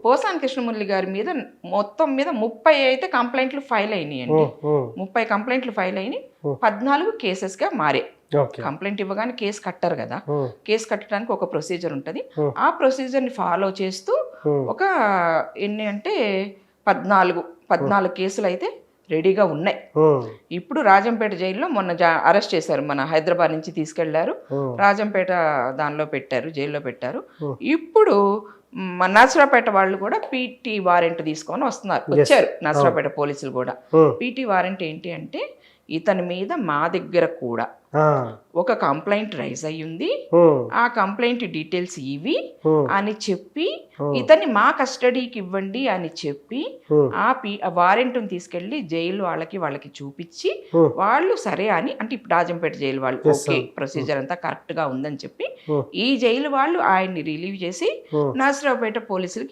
పోసాని కృష్ణమురళి గారి మీద మొత్తం మీద 30 అయితే కంప్లైంట్లు ఫైల్ అయినాయండి. 30 కంప్లైంట్లు ఫైల్ అయినాయి, 14 కేసెస్గా మారే. కంప్లైంట్ ఇవ్వగానే కేసు కట్టరు కదా, కేసు కట్టడానికి ఒక ప్రొసీజర్ ఉంటుంది. ఆ ప్రొసీజర్ని ఫాలో చేస్తూ ఒక ఎన్ని అంటే 14 కేసులు అయితే రెడీగా ఉన్నాయి. ఇప్పుడు రాజంపేట జైల్లో మొన్న అరెస్ట్ చేశారు, మన హైదరాబాద్ నుంచి తీసుకెళ్లారు, రాజంపేట దానిలో పెట్టారు, జైల్లో పెట్టారు. ఇప్పుడు నర్సరావుపేట వాళ్ళు కూడా పీటీ వారెంట్ తీసుకొని వచ్చారు. నర్సరావుపేట పోలీసులు కూడా పీటీ వారెంట్ ఏంటి అంటే, ఇతని మీద మా దగ్గర కూడా ఒక కంప్లైంట్ రైజ్ అయ్యింది, ఆ కంప్లైంట్ డీటెయిల్స్ ఇవి అని చెప్పి ఇతన్ని మా కస్టడీకి ఇవ్వండి అని చెప్పి ఆ వారెంట్ని తీసుకెళ్లి జైలు వాళ్ళకి చూపించి వాళ్ళు సరే అని అంటే, ఇప్పుడు రాజంపేట జైలు వాళ్ళు ఓకే ప్రొసీజర్ అంతా కరెక్ట్ గా ఉందని చెప్పి ఈ జైలు వాళ్ళు ఆయన్ని రిలీవ్ చేసి నర్సరావుపేట పోలీసులకి